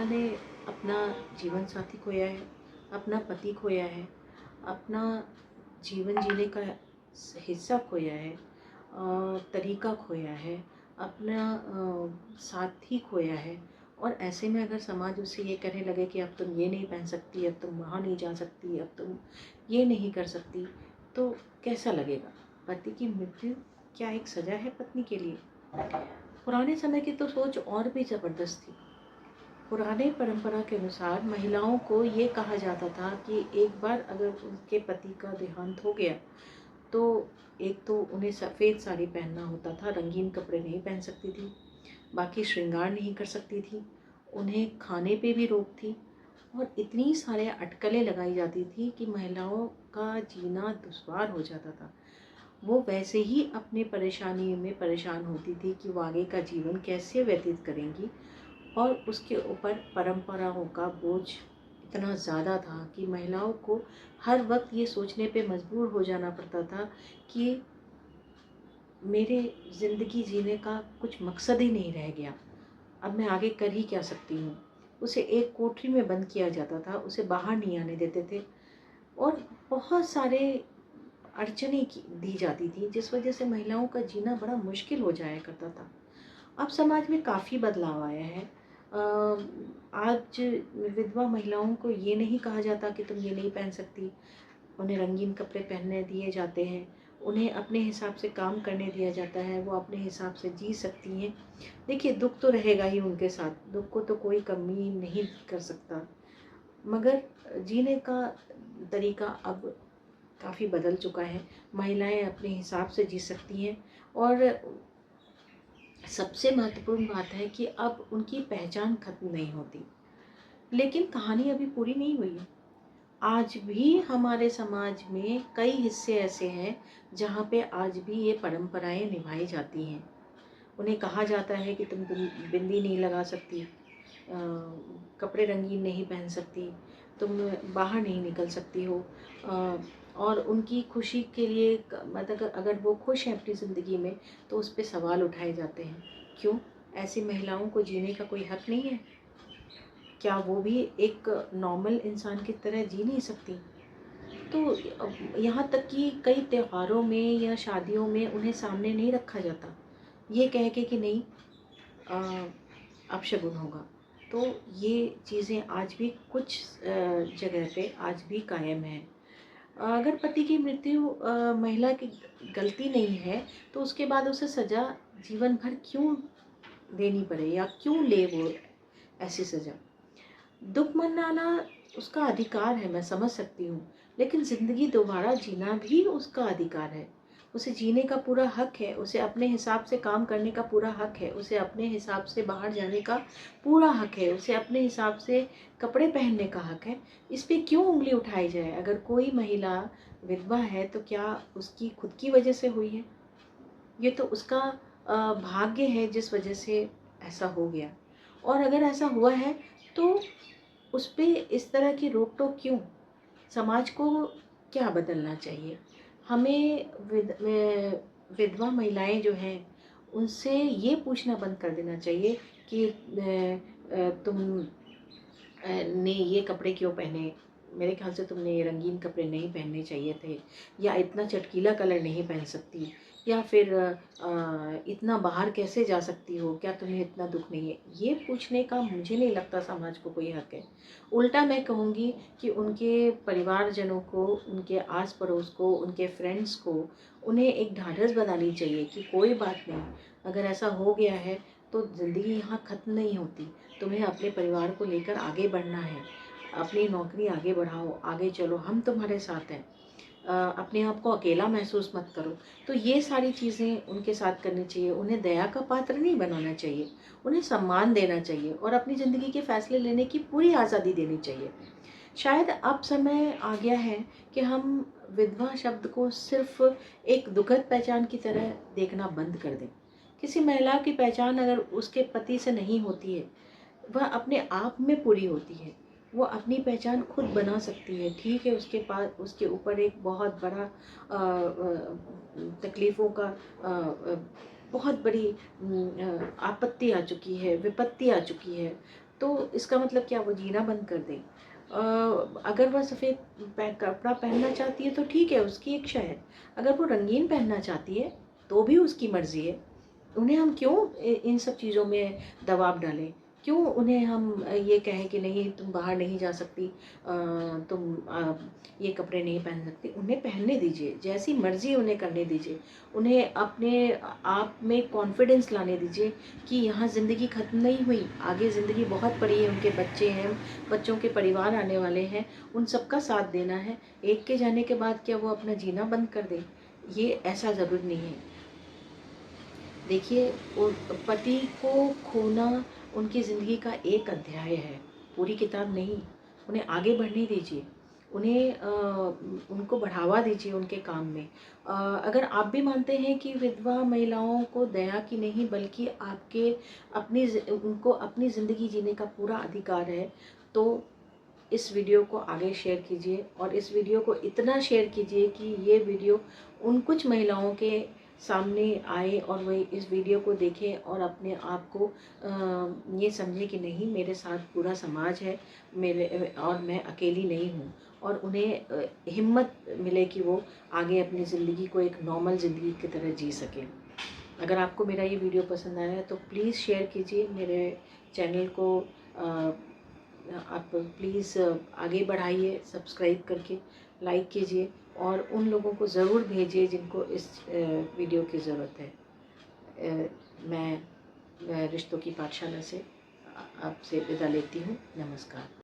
महिला ने अपना जीवन साथी खोया है, अपना पति खोया है, अपना जीवन जीने का हिस्सा खोया है, तरीका खोया है, अपना साथी खोया है। और ऐसे में अगर समाज उससे ये कहने लगे कि अब तुम ये नहीं पहन सकती, अब तुम वहाँ नहीं जा सकती, अब तुम ये नहीं कर सकती, तो कैसा लगेगा? पति की मृत्यु क्या एक सज़ा है पत्नी के लिए? पुराने समय की तो सोच और भी ज़बरदस्त थी। पुराने परंपरा के अनुसार महिलाओं को ये कहा जाता था कि एक बार अगर उनके पति का देहांत हो गया तो एक तो उन्हें सफ़ेद साड़ी पहनना होता था, रंगीन कपड़े नहीं पहन सकती थी, बाकी श्रृंगार नहीं कर सकती थी, उन्हें खाने पे भी रोक थी और इतनी सारे अटकलें लगाई जाती थी कि महिलाओं का जीना दुश्वार हो जाता था। वो वैसे ही अपनी परेशानी में परेशान होती थी कि वो आगे का जीवन कैसे व्यतीत करेंगी, और उसके ऊपर परंपराओं का बोझ इतना ज़्यादा था कि महिलाओं को हर वक्त ये सोचने पे मजबूर हो जाना पड़ता था कि मेरे ज़िंदगी जीने का कुछ मकसद ही नहीं रह गया, अब मैं आगे कर ही क्या सकती हूँ। उसे एक कोठरी में बंद किया जाता था, उसे बाहर नहीं आने देते थे और बहुत सारे अड़चनें दी जाती थी, जिस वजह से महिलाओं का जीना बड़ा मुश्किल हो जाया करता था। अब समाज में काफ़ी बदलाव आया है। आज विधवा महिलाओं को ये नहीं कहा जाता कि तुम ये नहीं पहन सकती, उन्हें रंगीन कपड़े पहनने दिए जाते हैं, उन्हें अपने हिसाब से काम करने दिया जाता है, वो अपने हिसाब से जी सकती हैं। देखिए, दुख तो रहेगा ही उनके साथ, दुख को तो कोई कमी नहीं कर सकता, मगर जीने का तरीका अब काफ़ी बदल चुका है। महिलाएं अपने हिसाब से जी सकती हैं और सबसे महत्वपूर्ण बात है कि अब उनकी पहचान खत्म नहीं होती। लेकिन कहानी अभी पूरी नहीं हुई है। आज भी हमारे समाज में कई हिस्से ऐसे हैं जहाँ पे आज भी ये परंपराएं निभाई जाती हैं। उन्हें कहा जाता है कि तुम बिंदी नहीं लगा सकती, कपड़े रंगीन नहीं पहन सकती, तुम बाहर नहीं निकल सकती हो। और उनकी खुशी के लिए मतलब अगर वो खुश हैं अपनी ज़िंदगी में तो उस पर सवाल उठाए जाते हैं। क्यों? ऐसी महिलाओं को जीने का कोई हक नहीं है? क्या वो भी एक नॉर्मल इंसान की तरह जी नहीं सकती? तो यहाँ तक कि कई त्योहारों में या शादियों में उन्हें सामने नहीं रखा जाता, ये कह के कि नहीं अपशगुन होगा। तो ये चीज़ें आज भी कुछ जगह पे आज भी कायम है। अगर पति की मृत्यु महिला की गलती नहीं है तो उसके बाद उसे सज़ा जीवन भर क्यों देनी पड़े या क्यों ले वो ऐसी सज़ा? दुख मनाना उसका अधिकार है, मैं समझ सकती हूँ, लेकिन ज़िंदगी दोबारा जीना भी उसका अधिकार है। उसे जीने का पूरा हक है, उसे अपने हिसाब से काम करने का पूरा हक है, उसे अपने हिसाब से बाहर जाने का पूरा हक है, उसे अपने हिसाब से कपड़े पहनने का हक है। इस पे क्यों उँगली उठाई जाए? अगर कोई महिला विधवा है तो क्या उसकी खुद की वजह से हुई है? ये तो उसका भाग्य है जिस वजह से ऐसा हो गया। और अगर ऐसा हुआ है तो उस पे इस तरह की रोक-टोक क्यों? समाज को क्या बदलना चाहिए? हमें विधवा महिलाएँ जो हैं, उनसे ये पूछना बंद कर देना चाहिए कि तुम ने ये कपड़े क्यों पहने? मेरे ख़्याल से तुमने ये रंगीन कपड़े नहीं पहनने चाहिए थे, या इतना चटकीला कलर नहीं पहन सकती, या फिर इतना बाहर कैसे जा सकती हो? क्या तुम्हें इतना दुःख नहीं है? ये पूछने का मुझे नहीं लगता समाज को कोई हक है। उल्टा मैं कहूँगी कि उनके परिवारजनों को, उनके आस-पड़ोस को, उनके फ्रेंड्स को, उन्हें एक ढाढ़स बंधानी चाहिए कि कोई बात नहीं, अगर ऐसा हो गया है तो ज़िंदगी यहाँ ख़त्म नहीं होती। तुम्हें अपने परिवार को लेकर आगे बढ़ना है, अपनी नौकरी आगे बढ़ाओ, आगे चलो, हम तुम्हारे साथ हैं। अपने आप को अकेला महसूस मत करो। तो ये सारी चीज़ें उनके साथ करनी चाहिए। उन्हें दया का पात्र नहीं बनाना चाहिए, उन्हें सम्मान देना चाहिए और अपनी ज़िंदगी के फ़ैसले लेने की पूरी आज़ादी देनी चाहिए। शायद अब समय आ गया है कि हम विधवा शब्द को सिर्फ़ एक दुखद पहचान की तरह देखना बंद कर दें। किसी महिला की पहचान अगर उसके पति से नहीं होती है, वह अपने आप में पूरी होती है। वो अपनी पहचान खुद बना सकती है। ठीक है, उसके पास उसके ऊपर एक बहुत बड़ा तकलीफ़ों का बहुत बड़ी आपत्ति आ चुकी है, विपत्ति आ चुकी है। तो इसका मतलब क्या वो जीना बंद कर दें? अगर वह सफ़ेद कपड़ा पहनना चाहती है तो ठीक है, उसकी इच्छा है। अगर वो रंगीन पहनना चाहती है तो भी उसकी मर्ज़ी है। उन्हें हम क्यों इन सब चीज़ों में दबाव डालें? क्यों उन्हें हम ये कहें कि नहीं तुम बाहर नहीं जा सकती, तुम ये कपड़े नहीं पहन सकती। उन्हें पहनने दीजिए, जैसी मर्ज़ी उन्हें करने दीजिए। उन्हें अपने आप में कॉन्फिडेंस लाने दीजिए कि यहाँ ज़िंदगी ख़त्म नहीं हुई, आगे ज़िंदगी बहुत पड़ी है, उनके बच्चे हैं, बच्चों के परिवार आने वाले हैं, उन सबका साथ देना है। एक के जाने के बाद क्या वो अपना जीना बंद कर दें? ये ऐसा ज़रूरी नहीं है। देखिए, पति को खोना उनकी ज़िंदगी का एक अध्याय है, पूरी किताब नहीं। उन्हें आगे बढ़ने दीजिए, उन्हें उनको बढ़ावा दीजिए उनके काम में। अगर आप भी मानते हैं कि विधवा महिलाओं को दया की नहीं बल्कि आपके उनको अपनी ज़िंदगी जीने का पूरा अधिकार है, तो इस वीडियो को आगे शेयर कीजिए और इस वीडियो को इतना शेयर कीजिए कि ये वीडियो उन कुछ महिलाओं के सामने आए और वे इस वीडियो को देखें और अपने आप को ये समझें कि नहीं, मेरे साथ पूरा समाज है, मेरे और मैं अकेली नहीं हूँ। और उन्हें हिम्मत मिले कि वो आगे अपनी ज़िंदगी को एक नॉर्मल ज़िंदगी की तरह जी सकें। अगर आपको मेरा ये वीडियो पसंद आया है तो प्लीज़ शेयर कीजिए मेरे चैनल को। आप प्लीज़ आगे बढ़ाइए सब्सक्राइब करके, लाइक कीजिए और उन लोगों को ज़रूर भेजिए जिनको इस वीडियो की ज़रूरत है। मैं रिश्तों की पाठशाला से आपसे विदा लेती हूँ। नमस्कार।